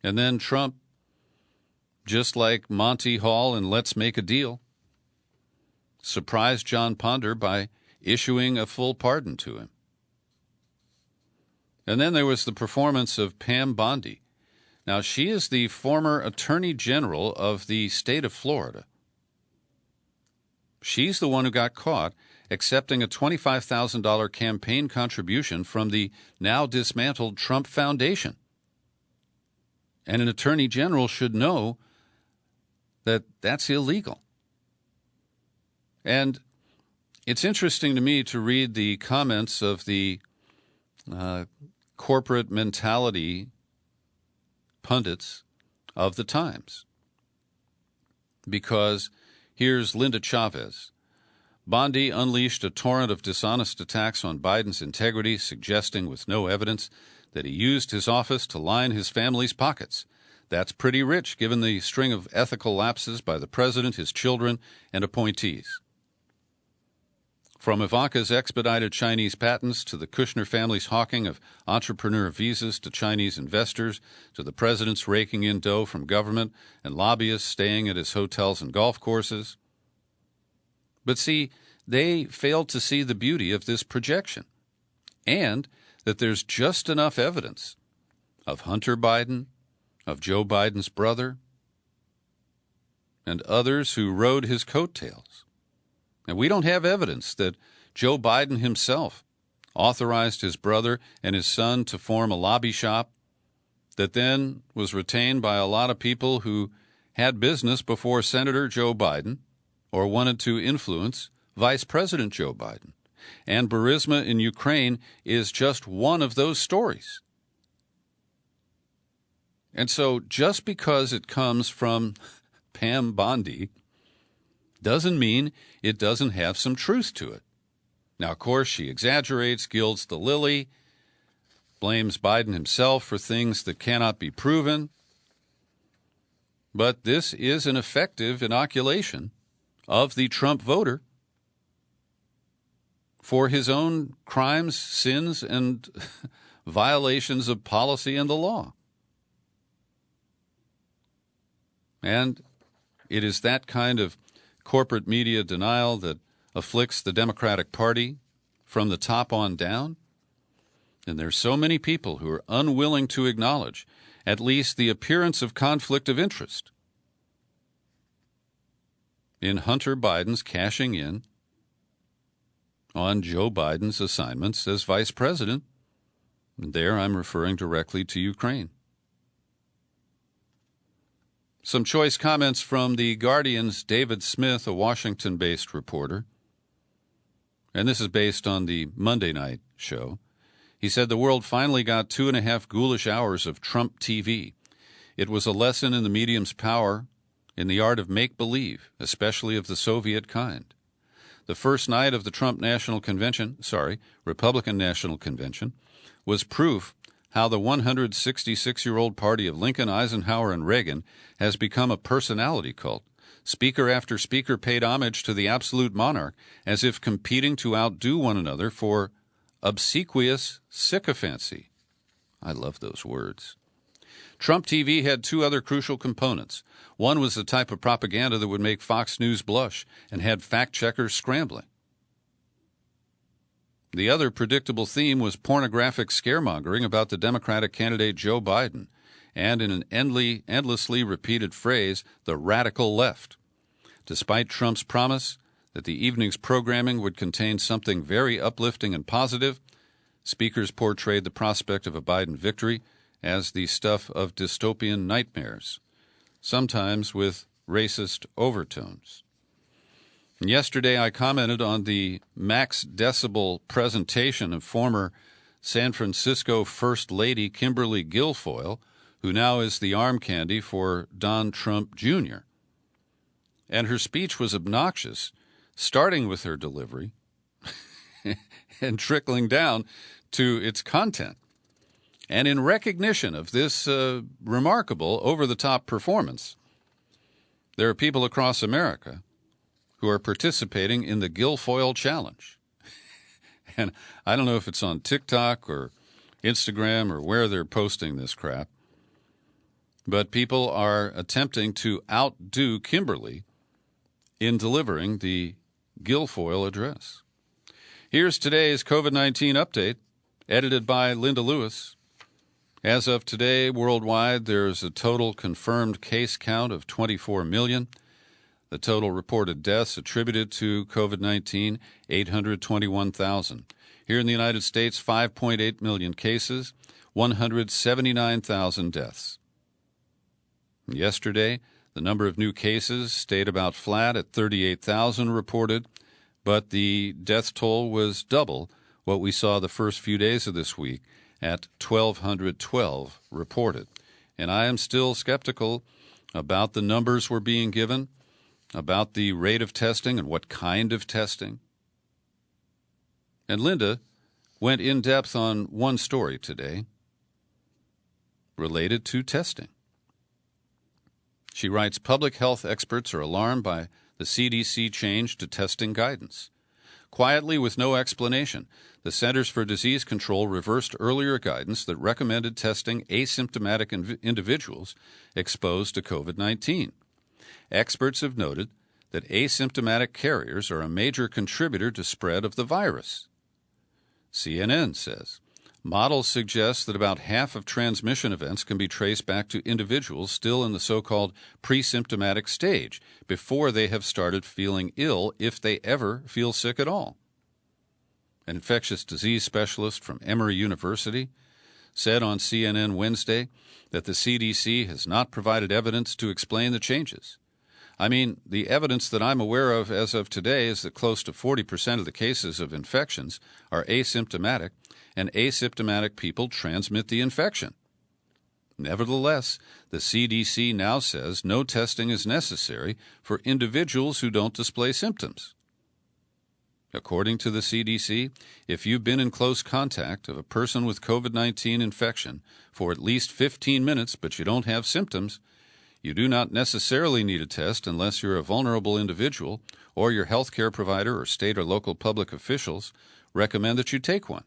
Speaker 2: And then Trump, just like Monty Hall in Let's Make a Deal, surprised John Ponder by issuing a full pardon to him. And then there was the performance of Pam Bondi. Now, she is the former Attorney General of the state of Florida. She's the one who got caught accepting a $25,000 campaign contribution from the now dismantled Trump Foundation. And an attorney general should know that that's illegal. And It's interesting to me to read the comments of the corporate mentality pundits of the Times. Because here's Linda Chavez. Bondi unleashed a torrent of dishonest attacks on Biden's integrity, suggesting with no evidence that he used his office to line his family's pockets. That's pretty rich, given the string of ethical lapses by the president, his children, and appointees. From Ivanka's expedited Chinese patents to the Kushner family's hawking of entrepreneur visas to Chinese investors to the president's raking in dough from government and lobbyists staying at his hotels and golf courses. But see, they failed to see the beauty of this projection and that there's just enough evidence of Hunter Biden, of Joe Biden's brother, and others who rode his coattails. And we don't have evidence that Joe Biden himself authorized his brother and his son to form a lobby shop that then was retained by a lot of people who had business before Senator Joe Biden or wanted to influence Vice President Joe Biden. And Burisma in Ukraine is just one of those stories. And so just because it comes from Pam Bondi doesn't mean it doesn't have some truth to it. Now, of course, she exaggerates, gilds the lily, blames Biden himself for things that cannot be proven. But this is an effective inoculation of the Trump voter for his own crimes, sins, and violations of policy and the law. And it is that kind of corporate media denial that afflicts the Democratic Party from the top on down. And there's so many people who are unwilling to acknowledge at least the appearance of conflict of interest in Hunter Biden's cashing in on Joe Biden's assignments as vice president. And there I'm referring directly to Ukraine. Some choice comments from The Guardian's David Smith, a Washington-based reporter. And this is based on the Monday night show. He said the world finally got 2.5 ghoulish hours of Trump TV. It was a lesson in the medium's power, in the art of make-believe, especially of the Soviet kind. The first night of the Republican National Convention, was proof how the 166-year-old party of Lincoln, Eisenhower, and Reagan has become a personality cult. Speaker after speaker paid homage to the absolute monarch as if competing to outdo one another for obsequious sycophancy. I love those words. Trump TV had two other crucial components. One was the type of propaganda that would make Fox News blush and had fact-checkers scrambling. The other predictable theme was pornographic scaremongering about the Democratic candidate Joe Biden, and in an endlessly repeated phrase, the radical left. Despite Trump's promise that the evening's programming would contain something very uplifting and positive, speakers portrayed the prospect of a Biden victory as the stuff of dystopian nightmares, sometimes with racist overtones. Yesterday, I commented on the max decibel presentation of former San Francisco First Lady Kimberly Guilfoyle, who now is the arm candy for Don Trump Jr. And her speech was obnoxious, starting with her delivery and trickling down to its content. And in recognition of this remarkable over-the-top performance, there are people across America who are participating in the Guilfoyle Challenge. And I don't know if it's on TikTok or Instagram or where they're posting this crap, but people are attempting to outdo Kimberly in delivering the Guilfoyle address. Here's today's COVID-19 update, edited by Linda Lewis. As of today, worldwide, there's a total confirmed case count of 24 million. The total reported deaths attributed to COVID-19, 821,000. Here in the United States, 5.8 million cases, 179,000 deaths. Yesterday, the number of new cases stayed about flat at 38,000 reported. but the death toll was double what we saw the first few days of this week at 1,212 reported. And I am still skeptical about the numbers we're being given, about the rate of testing and what kind of testing. And Linda went in depth on one story today related to testing. She writes, public health experts are alarmed by the CDC change to testing guidance. Quietly, with no explanation, the Centers for Disease Control reversed earlier guidance that recommended testing asymptomatic individuals exposed to COVID-19. Experts have noted that asymptomatic carriers are a major contributor to spread of the virus. CNN says, models suggest that about half of transmission events can be traced back to individuals still in the so-called pre-symptomatic stage, before they have started feeling ill, if they ever feel sick at all. An infectious disease specialist from Emory University said on CNN Wednesday that the CDC has not provided evidence to explain the changes. I mean, the evidence that I'm aware of as of today is that close to 40% of the cases of infections are asymptomatic, and asymptomatic people transmit the infection. Nevertheless, the CDC now says no testing is necessary for individuals who don't display symptoms. According to the CDC, if you've been in close contact of a person with COVID-19 infection for at least 15 minutes but you don't have symptoms, you do not necessarily need a test unless you're a vulnerable individual or your health care provider or state or local public officials recommend that you take one.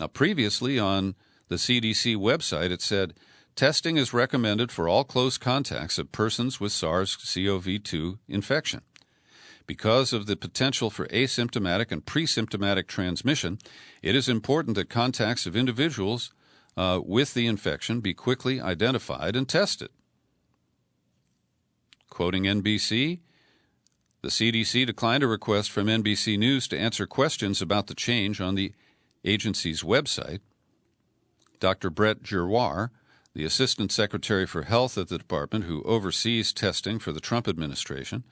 Speaker 2: Now, previously on the CDC website, it said, testing is recommended for all close contacts of persons with SARS-CoV-2 infection. Because of the potential for asymptomatic and pre-symptomatic transmission, it is important that contacts of individuals with the infection be quickly identified and tested. Quoting NBC, the CDC declined a request from NBC News to answer questions about the change on the agency's website. Dr. Brett Giroir, the Assistant Secretary for Health at the department who oversees testing for the Trump administration,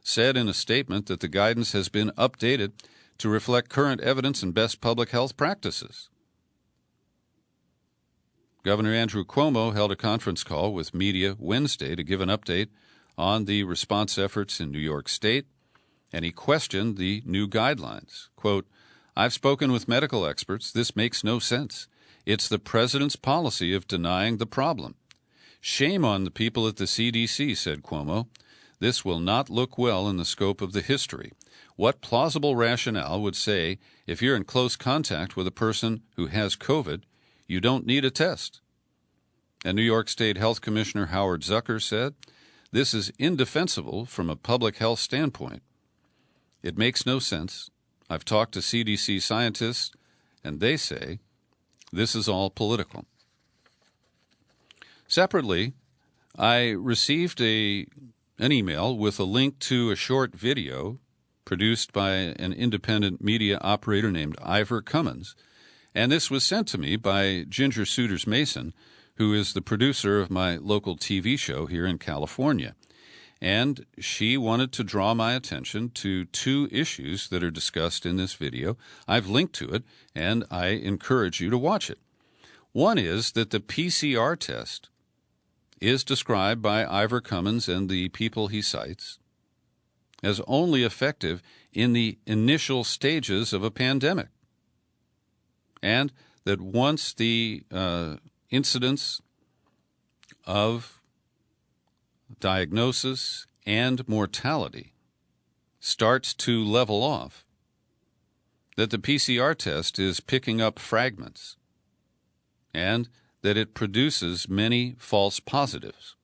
Speaker 2: said in a statement that the guidance has been updated to reflect current evidence and best public health practices. Governor Andrew Cuomo held a conference call with media Wednesday to give an update on the response efforts in New York State, and he questioned the new guidelines. Quote, I've spoken with medical experts. This makes no sense. It's the president's policy of denying the problem. Shame on the people at the CDC, said Cuomo. This will not look well in the scope of the history. What plausible rationale would say if you're in close contact with a person who has COVID, you don't need a test? And New York State Health Commissioner Howard Zucker said, this is indefensible from a public health standpoint. It makes no sense. I've talked to CDC scientists, and they say this is all political. Separately, I received an email with a link to a short video produced by an independent media operator named Ivor Cummins, and this was sent to me by Ginger Suiters Mason, who is the producer of my local TV show here in California. And she wanted to draw my attention to two issues that are discussed in this video. I've linked to it, and I encourage you to watch it. One is that the PCR test is described by Ivor Cummins and the people he cites as only effective in the initial stages of a pandemic, and that once the incidence of diagnosis and mortality starts to level off, that the PCR test is picking up fragments and that it produces many false positives.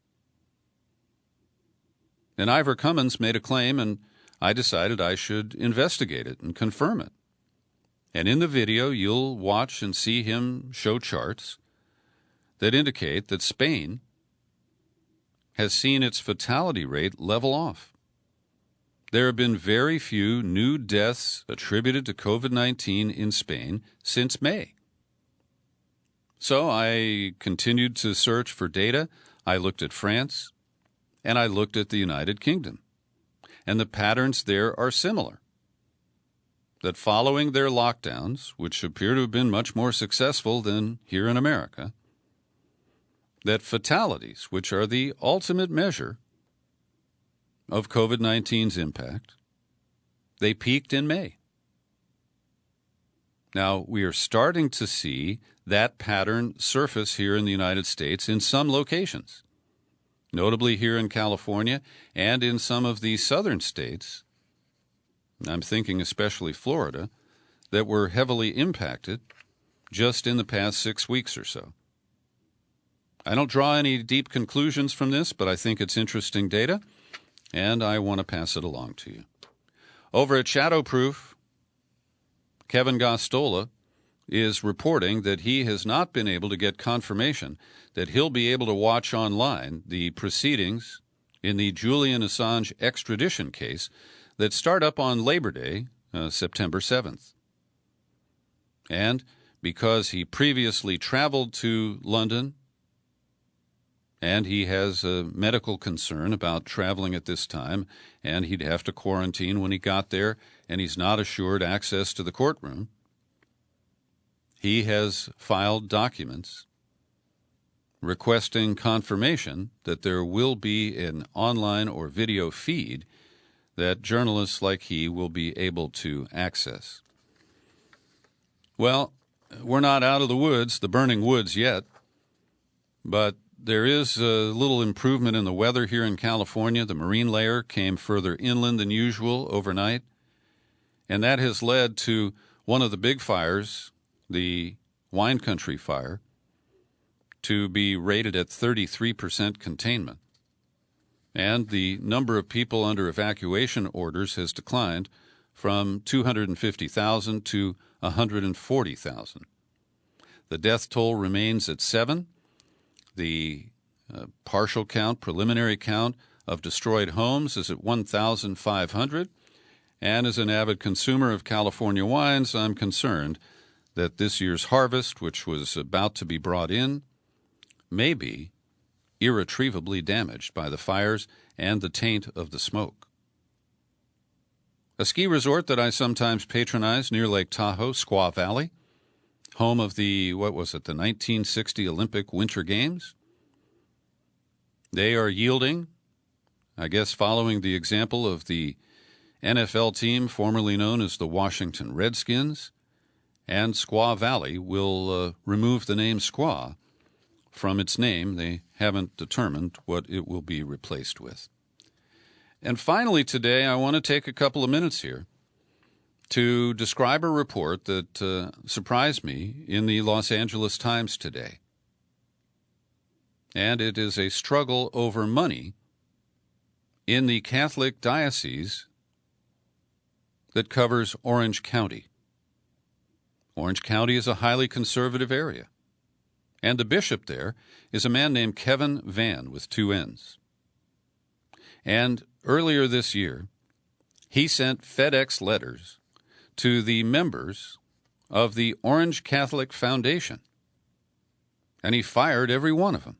Speaker 2: And Ivor Cummins made a claim, and I decided I should investigate it and confirm it. And in the video, you'll watch and see him show charts that indicate that Spain has seen its fatality rate level off. There have been very few new deaths attributed to COVID-19 in Spain since May. So I continued to search for data. I looked at France, and I looked at the United Kingdom. And the patterns there are similar. that following their lockdowns, which appear to have been much more successful than here in America, that fatalities, which are the ultimate measure of COVID-19's impact, they peaked in May. Now, we are starting to see that pattern surface here in the United States in some locations, notably here in California and in some of the southern states. I'm thinking especially Florida, that were heavily impacted just in the past 6 weeks or so. I don't draw any deep conclusions from this, but I think it's interesting data, and I want to pass it along to you. Over at Shadowproof, Kevin Gostola is reporting that he has not been able to get confirmation that he'll be able to watch online the proceedings in the Julian Assange extradition case that start up on Labor Day, September 7th. And because he previously traveled to London and he has a medical concern about traveling at this time, and he'd have to quarantine when he got there, and he's not assured access to the courtroom, he has filed documents requesting confirmation that there will be an online or video feed that journalists like he will be able to access. Well, we're not out of the woods, the burning woods yet, but there is a little improvement in the weather here in California. The marine layer came further inland than usual overnight, and that has led to one of the big fires, the Wine Country fire, to be rated at 33% containment. And the number of people under evacuation orders has declined from 250,000 to 140,000. The death toll remains at 7. The partial count, preliminary count of destroyed homes is at 1,500. And as an avid consumer of California wines, I'm concerned that this year's harvest, which was about to be brought in, may be irretrievably damaged by the fires and the taint of the smoke. A ski resort that I sometimes patronize near Lake Tahoe, Squaw Valley, home of the 1960 Olympic Winter Games. They are yielding, I guess following the example of the NFL team formerly known as the Washington Redskins, and Squaw Valley will remove the name Squaw from its name. They haven't determined what it will be replaced with. And finally today, I want to take a couple of minutes here to describe a report that surprised me in the Los Angeles Times today. And it is a struggle over money in the Catholic diocese that covers Orange County. Orange County is a highly conservative area, and the bishop there is a man named Kevin Van with 2 N's. And earlier this year, he sent FedEx letters to the members of the Orange Catholic Foundation, and he fired every one of them.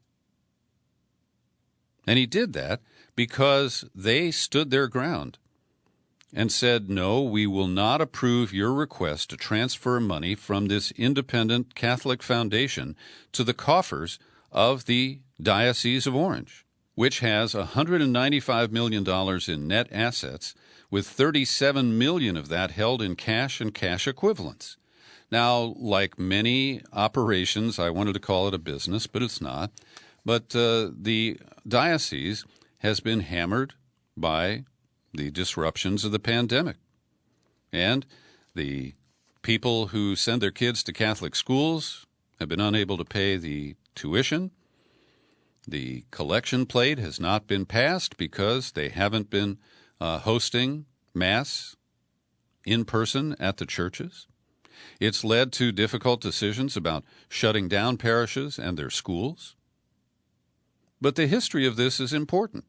Speaker 2: And he did that because they stood their ground and said, no, we will not approve your request to transfer money from this independent Catholic foundation to the coffers of the Diocese of Orange, which has $195 million in net assets, with $37 million of that held in cash and cash equivalents. Now, like many operations, I wanted to call it a business, but it's not. But the diocese has been hammered by the disruptions of the pandemic. And the people who send their kids to Catholic schools have been unable to pay the tuition. The collection plate has not been passed because they haven't been hosting Mass in person at the churches. It's led to difficult decisions about shutting down parishes and their schools. But the history of this is important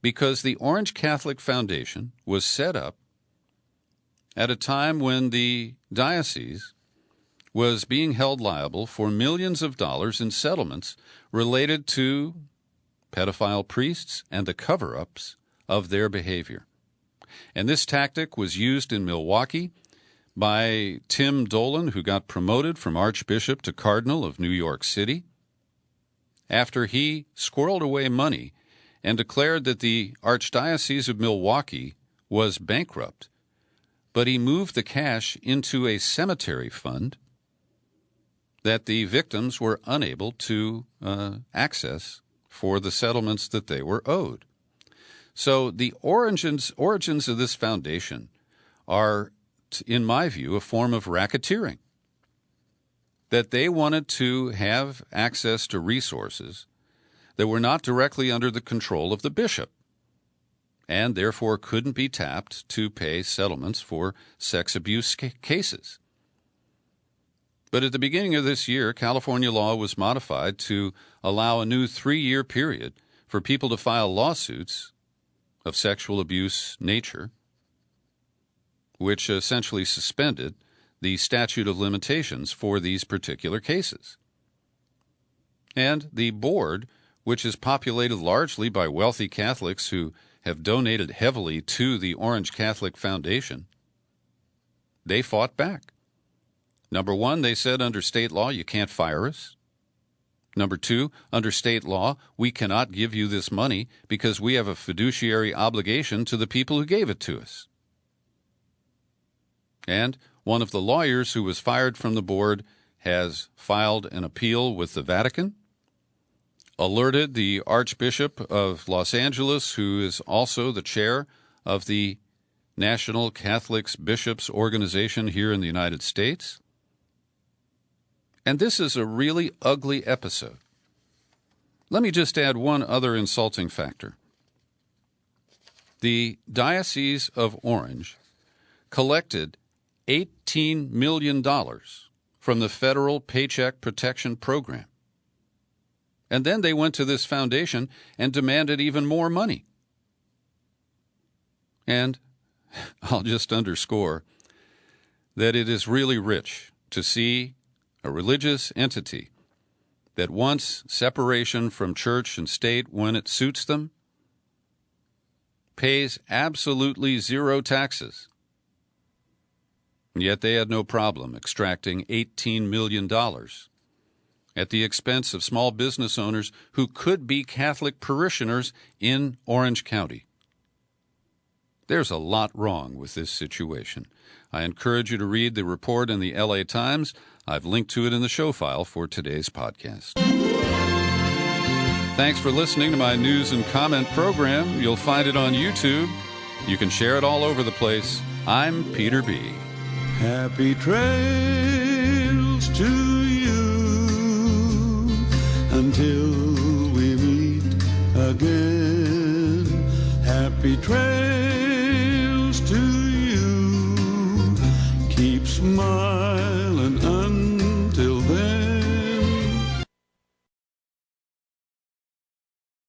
Speaker 2: because the Orange Catholic Foundation was set up at a time when the diocese was being held liable for millions of dollars in settlements related to pedophile priests and the cover-ups of their behavior. And this tactic was used in Milwaukee by Tim Dolan, who got promoted from Archbishop to Cardinal of New York City, after he squirreled away money and declared that the Archdiocese of Milwaukee was bankrupt, but he moved the cash into a cemetery fund that the victims were unable to access for the settlements that they were owed. So the origins of this foundation are, in my view, a form of racketeering, that they wanted to have access to resources that were not directly under the control of the bishop and therefore couldn't be tapped to pay settlements for sex abuse cases. But at the beginning of this year, California law was modified to allow a new 3-year period for people to file lawsuits of sexual abuse nature, which essentially suspended the statute of limitations for these particular cases. And the board, which is populated largely by wealthy Catholics who have donated heavily to the Orange Catholic Foundation, they fought back. Number one, they said under state law, you can't fire us. Number two, under state law, we cannot give you this money because we have a fiduciary obligation to the people who gave it to us. And one of the lawyers who was fired from the board has filed an appeal with the Vatican, alerted the Archbishop of Los Angeles, who is also the chair of the National Catholic Bishops Organization here in the United States. And this is a really ugly episode. Let me just add one other insulting factor. The Diocese of Orange collected $18 million from the federal Paycheck Protection Program. And then they went to this foundation and demanded even more money. And I'll just underscore that it is really rich to see a religious entity that wants separation from church and state when it suits them, pays absolutely zero taxes, and yet they had no problem extracting $18 million at the expense of small business owners who could be Catholic parishioners in Orange County. There's a lot wrong with this situation. I encourage you to read the report in the LA Times. I've linked to it in the show file for today's podcast. Thanks for listening to my news and comment program. You'll find it on YouTube. You can share it all over the place. I'm Peter B.
Speaker 1: Happy trails to you until we meet again. Happy trails.